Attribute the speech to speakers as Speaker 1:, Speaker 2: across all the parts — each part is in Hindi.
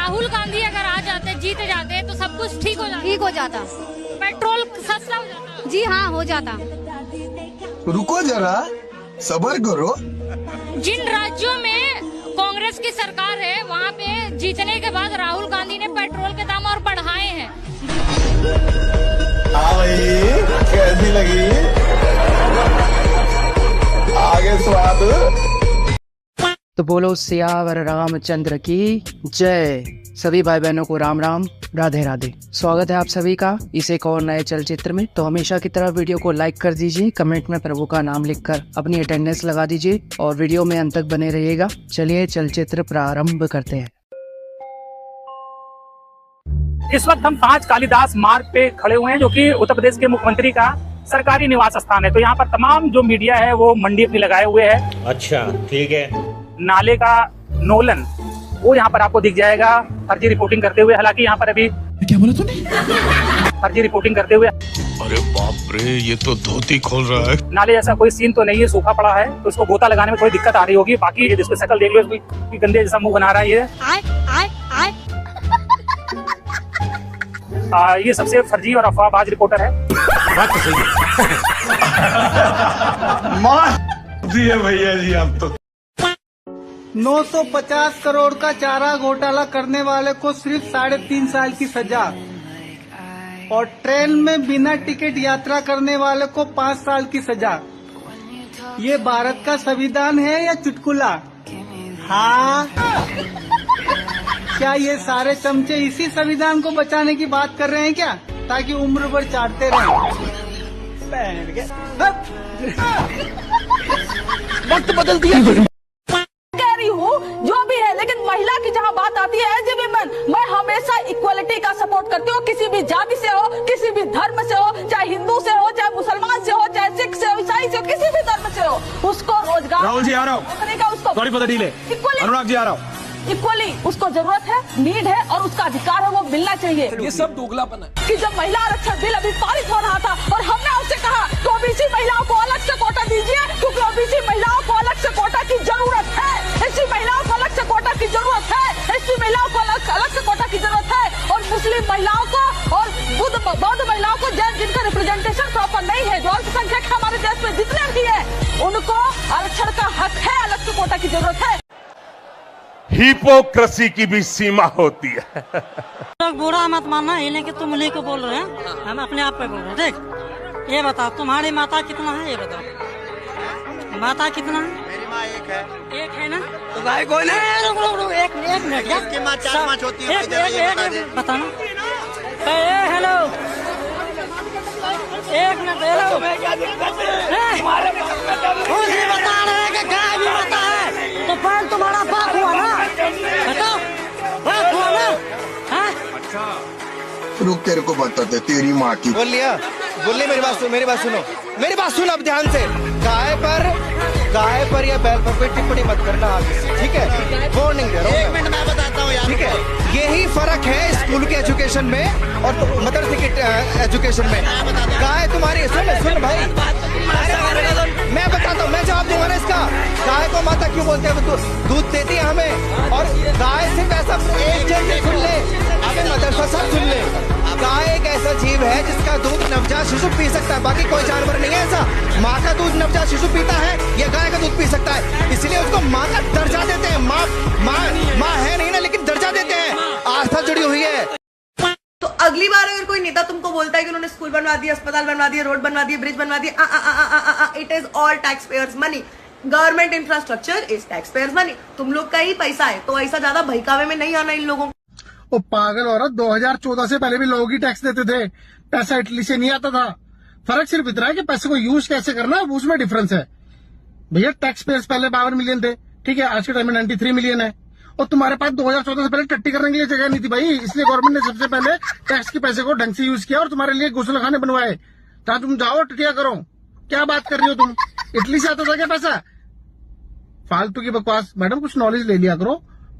Speaker 1: राहुल गांधी अगर आ जाते, जीत जाते तो सब कुछ ठीक हो जाता। पेट्रोल सस्ता हो जाता।
Speaker 2: जी हाँ, हो जाता।
Speaker 3: रुको जरा, सब्र करो।
Speaker 1: जिन राज्यों में कांग्रेस की सरकार है वहाँ पे जीतने के बाद राहुल गांधी ने पेट्रोल के दाम और बढ़ाए हैं।
Speaker 3: हाँ भाई, कैसी लगी? आगे स्वाद।
Speaker 4: तो बोलो सियावर रामचंद्र की जय। सभी भाई बहनों को राम राम, राधे राधे। स्वागत है आप सभी का इस एक और नए चलचित्र में। तो हमेशा की तरह वीडियो को लाइक कर दीजिए, कमेंट में प्रभु का नाम लिखकर अपनी अटेंडेंस लगा दीजिए और वीडियो में अंत तक बने रहिएगा। चलिए चलचित्र प्रारंभ करते हैं।
Speaker 5: इस वक्त हम 5 कालिदास मार्ग पे खड़े हुए हैं, जो कि उत्तर प्रदेश के मुख्यमंत्री का सरकारी निवास स्थान है। तो यहाँ पर तमाम जो मीडिया है वो मंडी अपनी लगाए हुए है।
Speaker 6: अच्छा, ठीक है।
Speaker 5: नाले का नोलन वो यहाँ पर आपको दिख जाएगा फर्जी रिपोर्टिंग करते हुए। हालांकि यहाँ पर अभी
Speaker 7: क्या बोला तूने?
Speaker 5: फर्जी रिपोर्टिंग करते हुए।
Speaker 7: अरे बाप रे, ये तो धोती खोल रहा है।
Speaker 5: नाले जैसा कोई सीन तो नहीं है, सूखा पड़ा है, तो इसको गोता लगाने में थोड़ी दिक्कत आ रही होगी। बाकी ये जिसको शक्ल देख लो, इसको गंदे जैसा मुंह बना रहा है ये सबसे फर्जी और अफवाहबाज रिपोर्टर है।
Speaker 3: मार दिए भैया जी आप तो।
Speaker 8: 950 करोड़ का चारा घोटाला करने वाले को सिर्फ 3.5 साल की सजा और ट्रेन में बिना टिकट यात्रा करने वाले को 5 साल की सजा। ये भारत का संविधान है या चुटकुला? हाँ, क्या ये सारे चमचे इसी संविधान को बचाने की बात कर रहे हैं क्या, ताकि उम्र भर चाटते रहें?
Speaker 7: वक्त बदल दिया।
Speaker 9: जो भी है, लेकिन महिला की जहाँ बात आती है एज ए वुमेन, मैं हमेशा इक्वलिटी का सपोर्ट करती हूँ। किसी भी जाति से हो, किसी भी धर्म से हो, चाहे हिंदू से हो, चाहे मुसलमान से हो, चाहे सिख से हो, ईसाई से हो, किसी भी धर्म से हो, उसको रोजगार।
Speaker 10: राहुल जी आ रहा हूँ,
Speaker 9: उसको
Speaker 10: sorry for the delay. Anurag ji आ रहा हूँ।
Speaker 9: इक्वली उसको जरूरत है, नीड है और उसका अधिकार है, वो मिलना चाहिए।
Speaker 10: ये सब दोगलापन है
Speaker 9: कि जब महिला आरक्षण बिल अभी पारित हो रहा था और हमने उससे कहा तो ओबीसी महिलाओं को अलग से कोटा दीजिए, क्योंकि ओबीसी महिलाओं को अलग से कोटा की जरूरत है, एससी महिलाओं को अलग से कोटा की जरूरत है, एसटी महिलाओं को अलग से कोटा की जरूरत है, और मुस्लिम महिलाओं को और बौद्ध महिलाओं को जिनका रिप्रेजेंटेशन प्रॉपर नहीं है, जो अल्पसंख्यक हमारे देश में जितने भी है, उनको आरक्षण का हक है, अलग से कोटा की जरूरत है।
Speaker 6: हिपोक्रेसी की भी सीमा होती है।
Speaker 11: लोग बुरा मत मानना, इन्हें कि तुम उन्हीं को बोल रहे हैं, हम अपने आप पे बोल रहे हैं। देख, ये बताओ तुम्हारी माता कितना है, ये बताओ माता कितना है?
Speaker 12: मेरी माँ एक है
Speaker 11: ना?
Speaker 12: तो भाई कौन है?
Speaker 11: रुक एक मिनट,
Speaker 12: इसकी माँ 4-5 होती है।
Speaker 11: एक बताना। हेलो, एक मिनट, हेलो, बता रहे हैं कि गाय भी माता है, तो पैर तुम्हारा बाप हुआ ना? बताओ, बाप हुआ ना?
Speaker 3: रुक, तेरे को बताते तेरी माँ की।
Speaker 12: बोल लिया, मेरी बात सुनो, मेरी बात सुनो अब ध्यान से। गाय पर या बैल पर कोई टिप्पणी मत करना आगे से, ठीक है? वार्निंग दे रहा हूँ। 1 मिनट मैं बताता हूँ यार, ठीक है? यही फर्क है स्कूल के एजुकेशन में और मदरसे के एजुकेशन में। गाय तुम्हारी, सुन भाई, मैं बताता हूँ, मैं जवाब दूंगा ना इसका। गाय को माता क्यों बोलते हैं? दूध देती है हमें, और गाय सिर्फ ऐसा एक जन सुन ले, अगर मदरसा सब सुन ले, गाय एक ऐसा जीव है जिसका दूध नवजात शिशु पी सकता है, बाकी कोई जानवर नहीं है ऐसा। माँ का दूध नवजात शिशु पीता है, या गाय का दूध पी सकता है, इसलिए उसको माँ का दर्जा देते हैं। माँ है नहीं ना, लेकिन दर्जा देते हैं, आस्था जुड़ी हुई है।
Speaker 13: तो अगली बार अगर कोई नेता तुमको बोलता है कि उन्होंने स्कूल बनवा दिया, अस्पताल बनवा दिया, रोड बनवा दिया, ब्रिज बनवा दिया, it is all tax payers money. Government infrastructure is tax payers money. तुम लोग का ही पैसा है, तो ऐसा ज्यादा बहकावे में नहीं आना इन लोगों को।
Speaker 8: वो पागल औरत, 2014 से पहले भी लोग ही टैक्स देते थे, पैसा इटली से नहीं आता था। फर्क सिर्फ इतना है कि पैसे को यूज कैसे करना है, उसमें डिफरेंस है। भैया टैक्स पेयर्स पहले 52 मिलियन थे, ठीक है, आज के टाइम में 93 मिलियन है, और तुम्हारे पास 2014 से पहले टट्टी करने के लिए जगह नहीं थी भाई, इसलिए गवर्नमेंट ने सबसे पहले टैक्स के पैसे को ढंग से यूज किया और तुम्हारे लिए गुस्लखाने बनवाए, जहां तुम जाओ टटिया करो। क्या बात कर रही हो तुम? इटली से आता था क्या पैसा? फालतू की बकवास। मैडम कुछ नॉलेज ले लिया करो,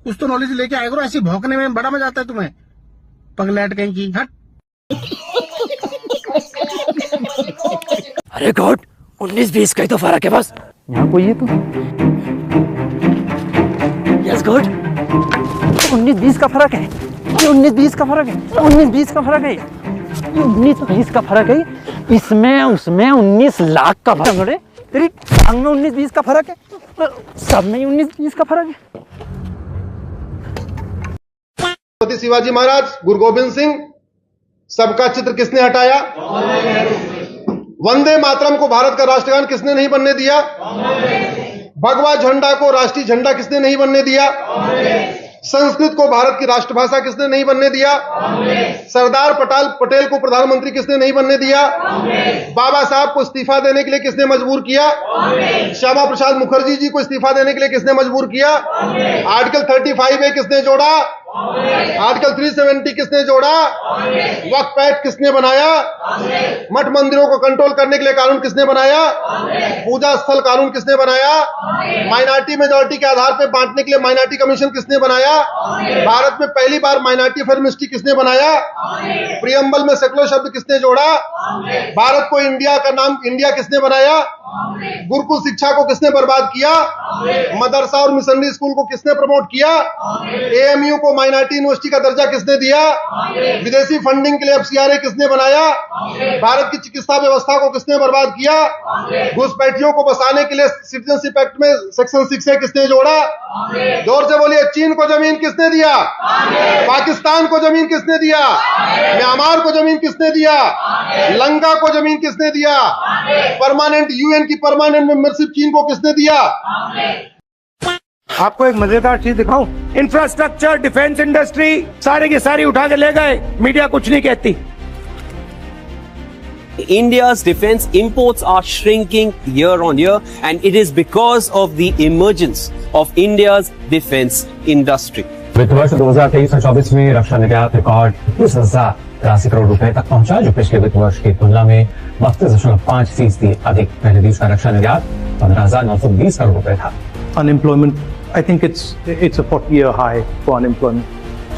Speaker 8: कुछ तो नॉलेज लेके आया करो, ऐसी भौंकने में बड़ा मजा आता है तुम्हें, पगलैट कहीं की। हट।
Speaker 4: अरे गॉड, 19-20 का ही तो फर्क है बस। यहाँ कोई है तो? Yes God.
Speaker 11: 19-20 का फर्क है, ये 19-20 का फर्क है, 19-20 का फर्क है, 19-20 का फर्क है, इसमें उसमें 19 लाख का फर्क है। तेरी टांग में 19-20 का फर्क है, सब में 19-20 का फर्क है।
Speaker 8: शिवाजी महाराज, गुरु गोविंद सिंह, सबका चित्र किसने हटाया? वंदे मातरम को भारत का राष्ट्रगान किसने नहीं बनने दिया? भगवा झंडा को राष्ट्रीय झंडा किसने नहीं बनने दिया? संस्कृत को भारत की राष्ट्रभाषा किसने नहीं बनने दिया? सरदार पटेल को प्रधानमंत्री किसने नहीं बनने दिया? बाबा साहब को इस्तीफा देने के लिए किसने मजबूर किया? श्यामा प्रसाद मुखर्जी जी को इस्तीफा देने के लिए किसने मजबूर किया? आर्टिकल 35A किसने जोड़ा? आर्टिकल 370 किसने जोड़ा? वक्फ एक्ट किसने बनाया? मठ मंदिरों को कंट्रोल करने के लिए कानून किसने बनाया? पूजा स्थल कानून किसने बनाया? माइनॉरिटी मेजॉरिटी के आधार पर बांटने के लिए माइनॉरिटी कमीशन किसने बनाया? भारत में पहली बार माइनॉरिटी अफेयर मिनिस्ट्री किसने बनाया? प्रियम्बल में सेकुलर शब्द किसने जोड़ा? भारत को इंडिया का नाम इंडिया किसने बनाया? गुरुकुल शिक्षा को किसने बर्बाद किया? मदरसा और मिशनरी स्कूल को किसने प्रमोट किया? एएमयू को माइनॉरिटी यूनिवर्सिटी का दर्जा किसने दिया? विदेशी फंडिंग के लिए एफसीआरए किसने बनाया? भारत की चिकित्सा व्यवस्था को किसने बर्बाद किया? घुसपैठियों को बसाने के लिए सिटीजनशिप एक्ट में सेक्शन 6A किसने जोड़ा? जोर से बोलिए, चीन को जमीन किसने दिया? पाकिस्तान को जमीन किसने दिया? म्यांमार को जमीन किसने दिया? लंका को जमीन किसने दिया? परमानेंट यूएन की परमानेंट मेंबरशिप चीन को किसने दिया?
Speaker 6: आपको एक मजेदार चीज दिखाऊं, इंफ्रास्ट्रक्चर, डिफेंस इंडस्ट्री सारी की सारी उठा के ले गए, मीडिया कुछ नहीं कहती।
Speaker 2: India's defense imports are shrinking year on year, and it is because of the emergence of India's defense industry.
Speaker 14: वित्त वर्ष 2023-24 में रक्षा निर्यात रिकॉर्ड 21,083 करोड़ रुपए तक पहुंचा, जो पिछले वित्त वर्ष की तुलना में 32.5% अधिक। पहले देश का रक्षा निर्यात 15,920 करोड़ रुपए था।
Speaker 15: Unemployment, I think it's a 40-year high for unemployment.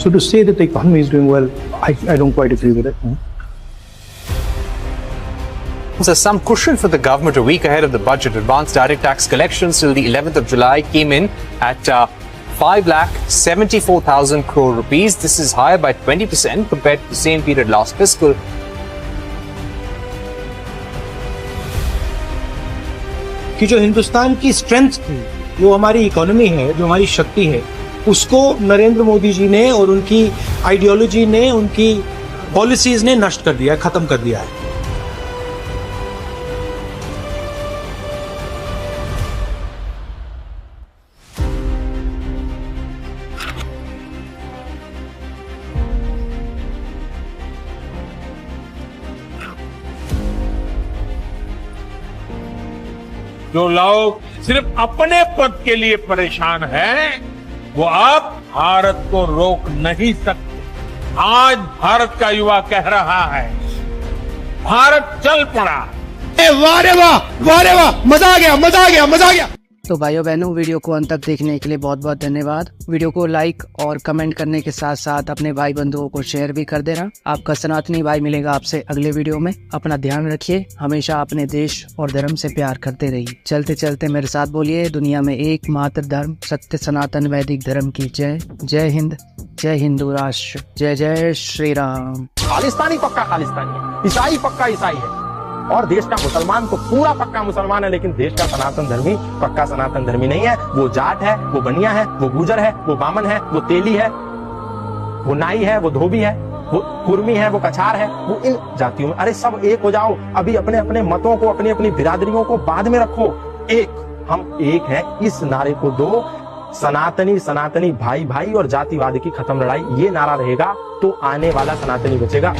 Speaker 15: So to say that the economy is doing well, I don't quite agree with it.
Speaker 16: So some cushion for the government a week ahead of the budget. Advanced direct tax collections till the 11th of July came in at 5,74,000 crore rupees. This is higher by 20% compared to the same period last fiscal.
Speaker 17: कि जो हिंदुस्तान की स्ट्रेंथ थी, जो हमारी इकोनॉमी है, जो हमारी शक्ति है, उसको नरेंद्र मोदी जी ने और उनकी आइडियोलॉजी ने, उनकी पॉलिसीज ने नष्ट कर दिया है, खत्म कर दिया है।
Speaker 6: जो लोग सिर्फ अपने पद के लिए परेशान हैं, वो अब भारत को रोक नहीं सकते। आज भारत का युवा कह रहा है, भारत चल पड़ा।
Speaker 7: वाह रे वाह, वाह रे वाह, मजा आ गया, मजा आ गया, मजा आ गया।
Speaker 4: तो भाइयों बहनों, वीडियो को अंत तक देखने के लिए बहुत बहुत धन्यवाद। वीडियो को लाइक और कमेंट करने के साथ साथ अपने भाई बंधुओं को शेयर भी कर देना। आपका सनातनी भाई मिलेगा आपसे अगले वीडियो में। अपना ध्यान रखिए, हमेशा अपने देश और धर्म से प्यार करते रहिए। चलते चलते मेरे साथ बोलिए, दुनिया में एकमात्र धर्म सत्य सनातन वैदिक धर्म की जय। जय हिंद, जय हिंदू राष्ट्र, जय जय श्री राम।
Speaker 18: खालिस्तानी पक्का खालिस्तानी है, ईसाई पक्का ईसाई है, और देश का मुसलमान तो पूरा पक्का मुसलमान है, लेकिन देश का सनातन धर्मी पक्का सनातन धर्मी नहीं है। वो जाट है, वो बनिया है, वो गुजर है, वो बामन है, वो तेली है, वो नाई है, वो धोबी है, वो कुर्मी है, वो कछार है, वो इन जातियों में। अरे सब एक हो जाओ। अभी अपने अपने मतों को, अपनी अपनी बिरादरियों को बाद में रखो। एक हम एक है, इस नारे को दो। सनातनी सनातनी भाई भाई और जातिवाद की खत्म लड़ाई, ये नारा रहेगा तो आने वाला सनातनी बचेगा।